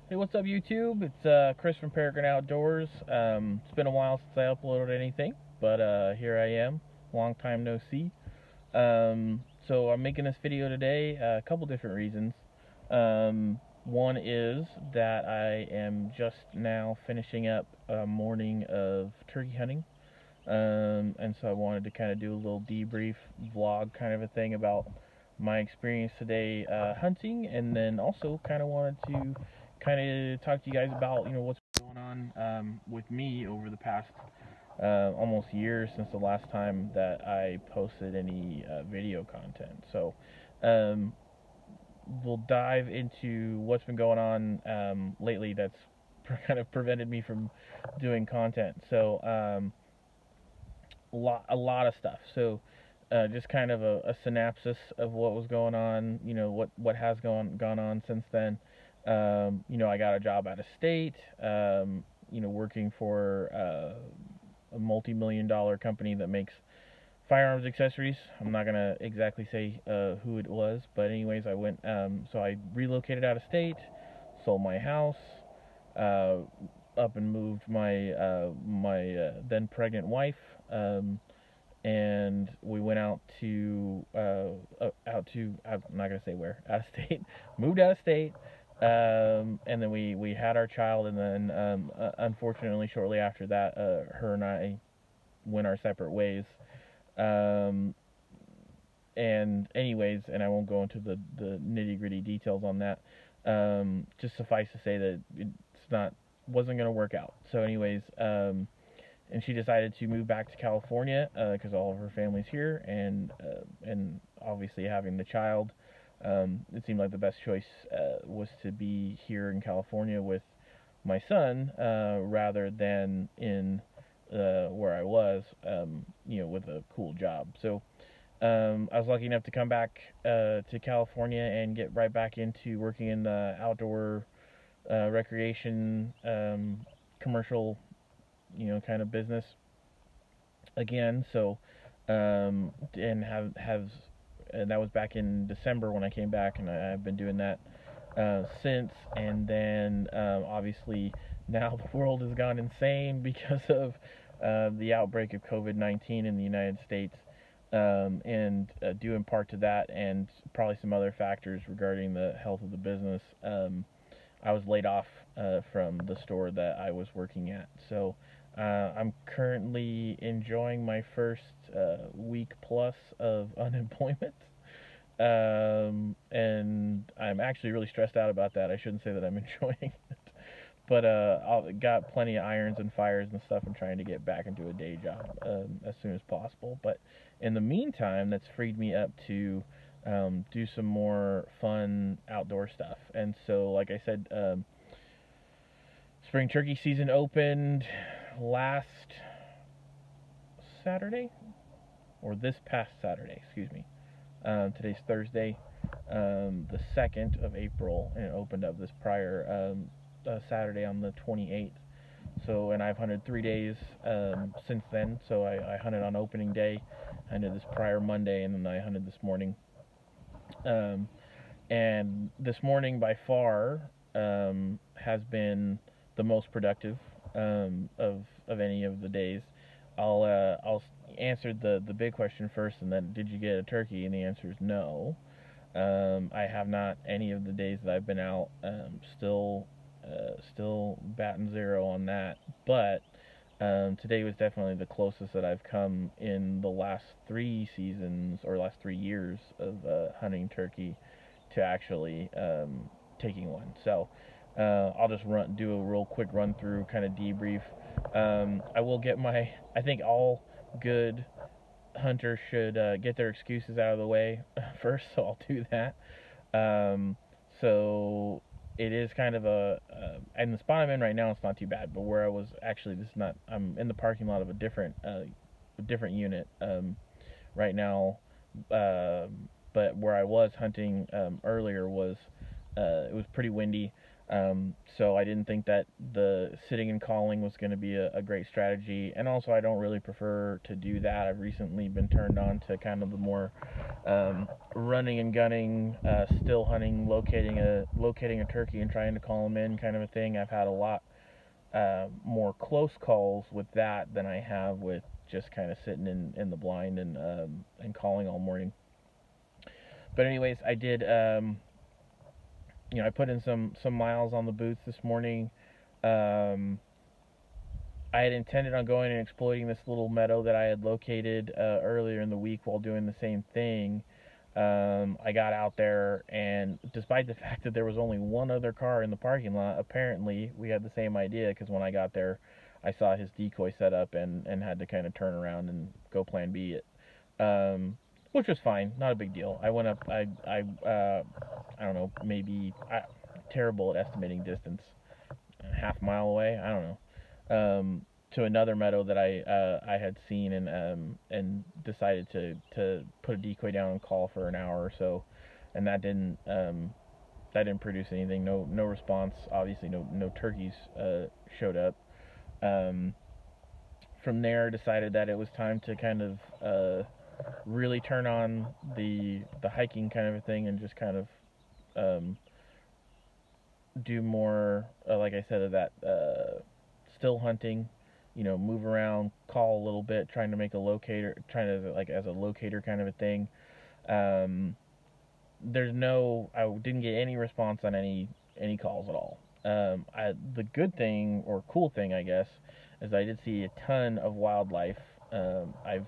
Hey, what's up, YouTube? It's Chris from Peregrine Outdoors. It's been a while since I uploaded anything, but here I am. Long time no see. So I'm making this video today, a couple different reasons. One is that I am just now finishing up a morning of turkey hunting. And so I wanted to kind of do a little debrief vlog kind of a thing about my experience today hunting, and then also kind of wanted to kind of talk to you guys about what's going on with me over the past almost year since the last time that I posted any video content. So we'll dive into what's been going on lately that's kind of prevented me from doing content. So a lot of stuff. So just kind of a synopsis of what was going on, what has gone on since then. I got a job out of state, working for a multi-million-dollar company that makes firearms accessories. I'm not gonna exactly say who it was, but anyways, I went. So I relocated out of state, sold my house, up and moved my then pregnant wife, and we went out to I'm not gonna say where, out of state, moved out of state, and then we had our child, and then unfortunately shortly after that, her and I went our separate ways. And anyways, and I won't go into the nitty gritty details on that. Just suffice to say that wasn't gonna work out. So anyways, and she decided to move back to California because all of her family's here, and obviously having the child, it seemed like the best choice was to be here in California with my son rather than in where I was, with a cool job. So I was lucky enough to come back to California and get right back into working in the outdoor recreation commercial kind of business again. So and that was back in December when I came back, and I've been doing that since. And then obviously now the world has gone insane because of the outbreak of COVID-19 in the United States, and due in part to that and probably some other factors regarding the health of the business, I was laid off from the store that I was working at. So I'm currently enjoying my first week plus of unemployment. And I'm actually really stressed out about that. I shouldn't say that I'm enjoying it. But I've got plenty of irons and fires and stuff. I'm trying to get back into a day job as soon as possible. But in the meantime, that's freed me up to do some more fun outdoor stuff. And so, like I said, spring turkey season opened last Saturday, or this past Saturday, excuse me. Today's Thursday, the 2nd of April, and it opened up this prior Saturday on the 28th. So, and I've hunted 3 days since then. So I hunted on opening day, hunted this prior Monday, and then I hunted this morning. And this morning by far has been the most productive of any of the days. I'll answer the big question first, and then did you get a turkey? And the answer is no. I have not any of the days that I've been out. Still batting zero on that. But today was definitely the closest that I've come in the last 3 seasons, or last 3 years of hunting turkey, to actually taking one. So I'll just do a real quick run through, kind of debrief. I will get I think all good hunters should get their excuses out of the way first, so I'll do that. So it is kind of and the spot I'm in right now, it's not too bad, but where I was actually, I'm in the parking lot of a different unit right now, but where I was hunting earlier was, it was pretty windy. So I didn't think that the sitting and calling was going to be a great strategy. And also, I don't really prefer to do that. I've recently been turned on to kind of the more running and gunning, still hunting, locating a turkey and trying to call them in kind of a thing. I've had a lot more close calls with that than I have with just kind of sitting in the blind and calling all morning. But anyways, I did. I put in some miles on the boots this morning. Um, I had intended on going and exploiting this little meadow that I had located earlier in the week while doing the same thing. I got out there, and despite the fact that there was only one other car in the parking lot, apparently we had the same idea, because when I got there, I saw his decoy set up and had to kind of turn around and go plan B it. Which was fine, not a big deal. I went up, I don't know, maybe, terrible at estimating distance, a half mile away, I don't know, to another meadow that I had seen, and decided to put a decoy down and call for an hour or so, and that didn't produce anything. No response. Obviously, no turkeys showed up. Um, from there, decided that it was time to kind of really turn on the hiking kind of a thing, and just kind of um, do more, like I said, of that still hunting. Move around, call a little bit, trying to make a locator, trying to, like, as a locator kind of a thing. Um, I didn't get any response on any calls at all. The good thing, or cool thing, I guess, is I did see a ton of wildlife. I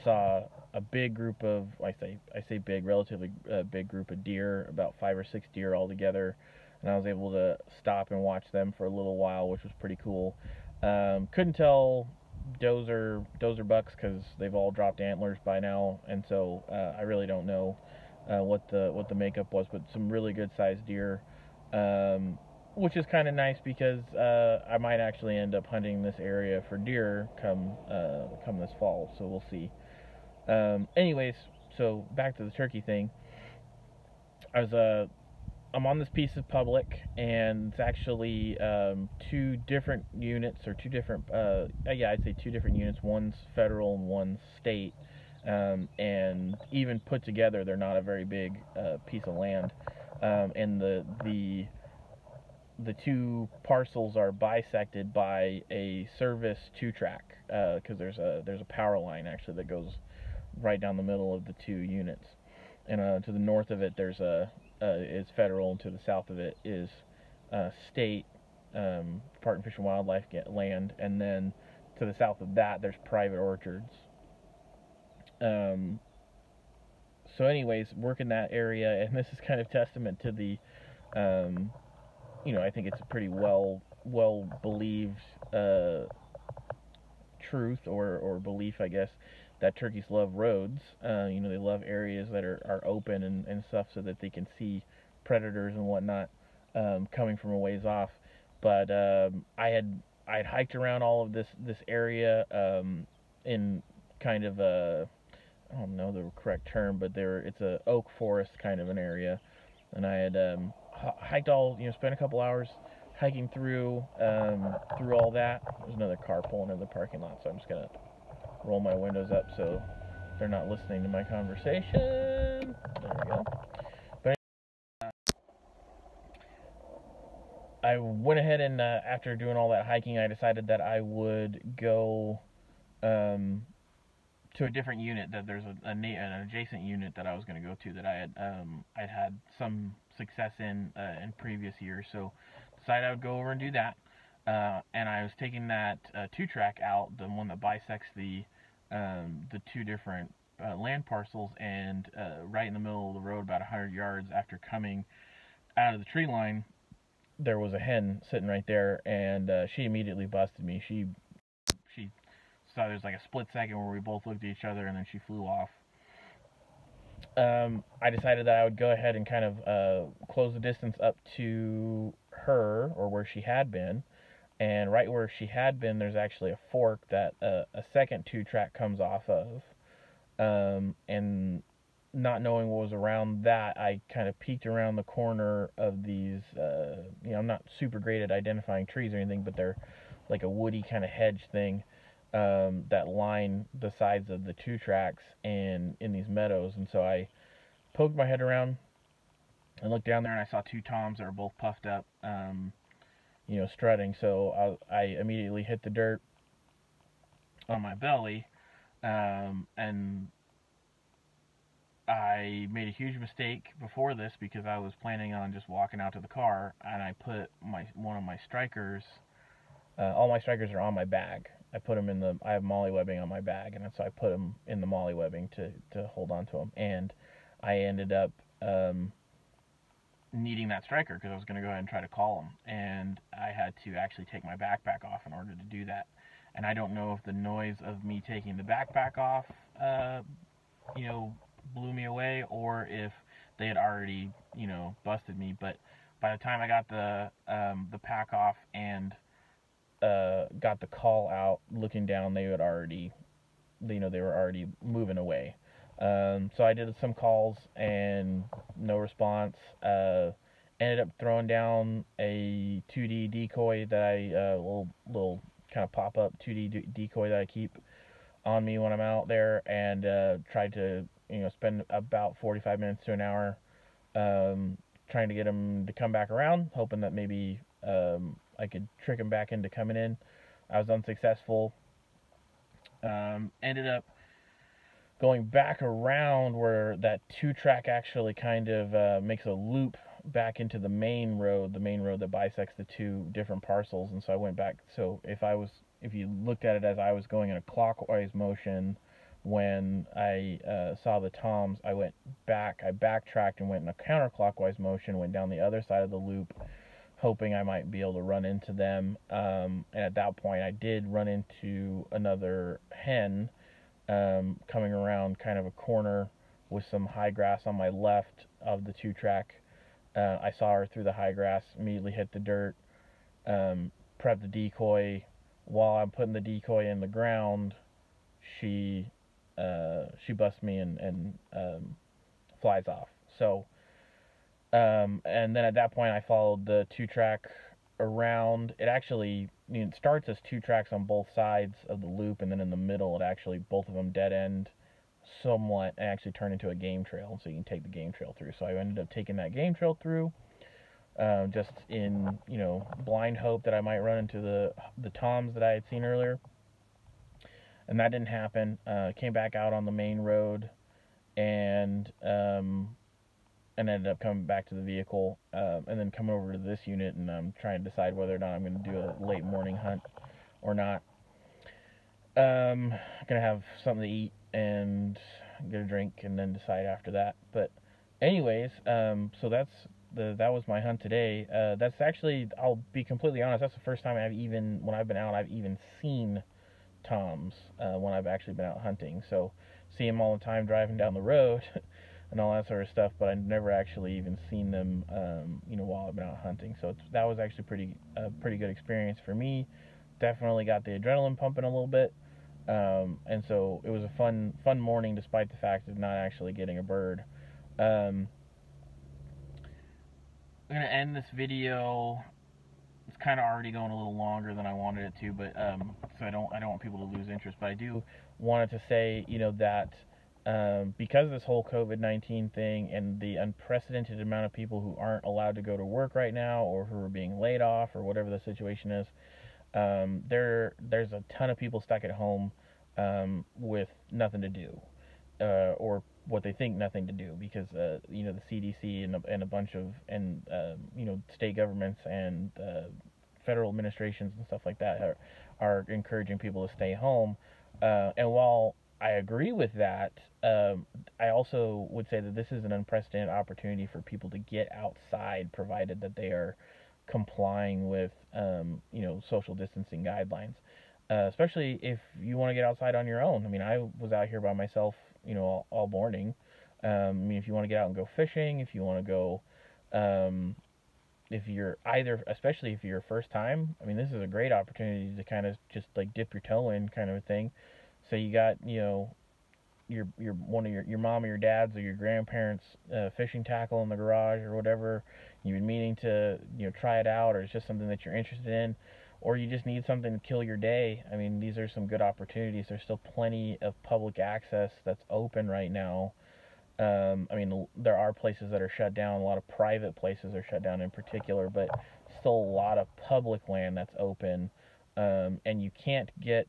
saw a big group of, I say big, relatively big group of deer, about 5 or 6 deer all together, and I was able to stop and watch them for a little while, which was pretty cool. Couldn't tell dozer bucks, because they've all dropped antlers by now, and so I really don't know what the makeup was, but some really good sized deer, which is kind of nice, because I might actually end up hunting this area for deer come this fall. So we'll see. Anyways, so back to the turkey thing. I was I'm on this piece of public, and it's actually two different units, or two different, yeah, I'd say two different units. One's federal and one's state, and even put together, they're not a very big piece of land. And the two parcels are bisected by a service two-track, because there's a power line actually that goes right down the middle of the two units. And to the north of it, is federal, and to the south of it is state, Department of Fish and Wildlife land, and then to the south of that, there's private orchards. Um, so, anyways, work in that area, and this is kind of testament to the, um, I think it's a pretty well believed truth, or belief, I guess, that turkeys love roads. They love areas that are open and stuff, so that they can see predators and whatnot coming from a ways off. But I had hiked around all of this area, in kind of a, I don't know the correct term, but it's a oak forest kind of an area, and I had hiked spent a couple hours hiking through all that. There's another car pulling in the parking lot, so I'm just gonna roll my windows up so they're not listening to my conversation. There we go. But I went ahead and, after doing all that hiking, I decided that I would go um, to a different unit. That there's an adjacent unit that I was going to go to, that I'd had some success in previous years. So decided I would go over and do that. And I was taking that two-track out, the one that bisects the two different land parcels, and right in the middle of the road, about 100 yards after coming out of the tree line, there was a hen sitting right there, and she immediately busted me. She saw there's like a split second where we both looked at each other, and then she flew off. I decided that I would go ahead and kind of close the distance up to her, or where she had been. And right where she had been, there's actually a fork that a second two-track comes off of. And not knowing what was around that, I kind of peeked around the corner of these. I'm not super great at identifying trees or anything, but they're like a woody kind of hedge thing that line the sides of the two tracks and in these meadows. And so I poked my head around and looked down there, and I saw two toms that were both puffed up, strutting. So I immediately hit the dirt on my belly, and I made a huge mistake before this because I was planning on just walking out to the car, and I put one of my strikers. All my strikers are on my bag. I have molly webbing on my bag, and so I put them in the molly webbing to hold on to them. And I ended up needing that striker because I was going to go ahead and try to call him, and I had to actually take my backpack off in order to do that. And I don't know if the noise of me taking the backpack off, blew me away, or if they had already, busted me. But by the time I got the pack off and got the call out, looking down, they were already moving away. So I did some calls and no response. Ended up throwing down a 2D decoy that little kind of pop up 2D decoy that I keep on me when I'm out there, and tried to spend about 45 minutes to an hour trying to get them to come back around, hoping that maybe I could trick them back into coming in. I was unsuccessful. Ended up going back around where that two track actually kind of makes a loop back into the main road that bisects the two different parcels. And so I went back. So if you looked at it as I was going in a clockwise motion, when I saw the toms, I backtracked and went in a counterclockwise motion, went down the other side of the loop, hoping I might be able to run into them. And at that point, I did run into another hen coming around kind of a corner with some high grass on my left of the two track. I saw her through the high grass, immediately hit the dirt, prepped the decoy. While I'm putting the decoy in the ground, she busts me and flies off. So, and then at that point, I followed the two track around. It actually it starts as two tracks on both sides of the loop, and then in the middle, both of them dead end somewhat, and actually turn into a game trail, so you can take the game trail through. So I ended up taking that game trail through, just in blind hope that I might run into the toms that I had seen earlier, and that didn't happen. Came back out on the main road, and ended up coming back to the vehicle, and then coming over to this unit, and I'm trying to decide whether or not I'm going to do a late morning hunt or not. Gonna have something to eat and get a drink, and then decide after that. But anyways, so that was my hunt today. That's actually, I'll be completely honest, that's the first time when I've been out, I've even seen toms when I've actually been out hunting. So see them all the time driving down the road and all that sort of stuff, but I've never actually even seen them, while I've been out hunting. So that was actually pretty good experience for me. Definitely got the adrenaline pumping a little bit, and so it was a fun morning, despite the fact of not actually getting a bird. I'm gonna end this video. It's kind of already going a little longer than I wanted it to, but so I don't want people to lose interest. But I do wanted to say, that because of this whole COVID-19 thing and the unprecedented amount of people who aren't allowed to go to work right now, or who are being laid off, or whatever the situation is, there's a ton of people stuck at home with nothing to do, or what they think nothing to do, because the CDC and a bunch of state governments and federal administrations and stuff like that are encouraging people to stay home. And while I agree with that, I also would say that this is an unprecedented opportunity for people to get outside, provided that they are complying with social distancing guidelines. Especially if you want to get outside on your own. I mean, I was out here by myself, all morning. If you want to get out and go fishing, if you want to go, especially if you're first time, this is a great opportunity to kind of just like dip your toe in, kind of a thing. So you got, your one of your mom or your dad's or your grandparents' fishing tackle in the garage or whatever. You've been meaning to try it out, or it's just something that you're interested in, or you just need something to kill your day. I mean, these are some good opportunities. There's still plenty of public access that's open right now. I mean, there are places that are shut down. A lot of private places are shut down in particular, but still a lot of public land that's open. And you can't get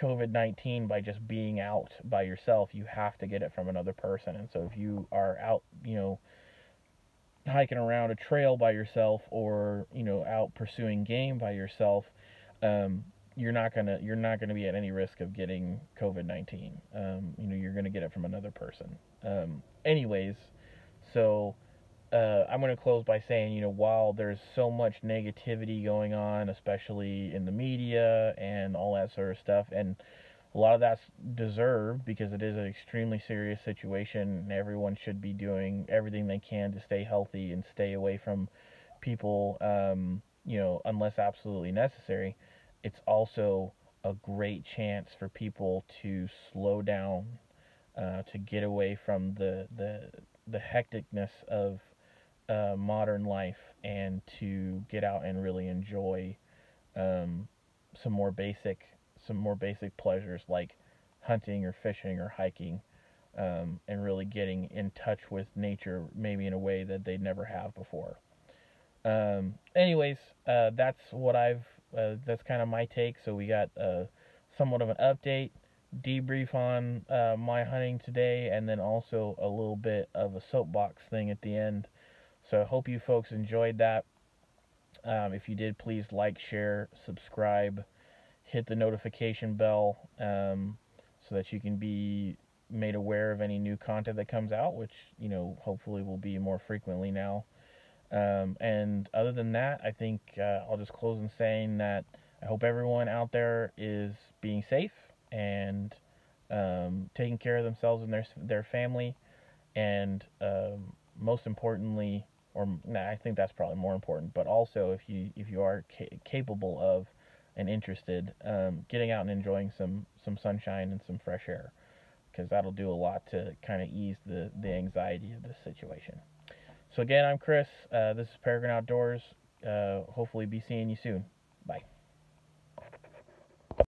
COVID-19 by just being out by yourself. You have to get it from another person. And so if you are out, hiking around a trail by yourself, or out pursuing game by yourself, um, you're not gonna be at any risk of getting COVID-19. You're gonna get it from another person. Anyways, so I'm going to close by saying, while there's so much negativity going on, especially in the media and all that sort of stuff, and a lot of that's deserved because it is an extremely serious situation, and everyone should be doing everything they can to stay healthy and stay away from people, unless absolutely necessary. It's also a great chance for people to slow down, to get away from the hecticness of modern life, and to get out and really enjoy um, some more basic pleasures like hunting or fishing or hiking, and really getting in touch with nature maybe in a way that they never have before. Anyways, that's kind of my take. So we got somewhat of an update, debrief on my hunting today, and then also a little bit of a soapbox thing at the end. So I hope you folks enjoyed that. If you did, please like, share, subscribe, hit the notification bell, so that you can be made aware of any new content that comes out, which hopefully will be more frequently now. And other than that, I think I'll just close in saying that I hope everyone out there is being safe and taking care of themselves and their family, and most importantly, or nah, I think that's probably more important, but also if you are capable of and interested, getting out and enjoying some sunshine and some fresh air, because that'll do a lot to kind of ease the anxiety of this situation. So again, I'm Chris. This is Peregrine Outdoors. Hopefully be seeing you soon. Bye.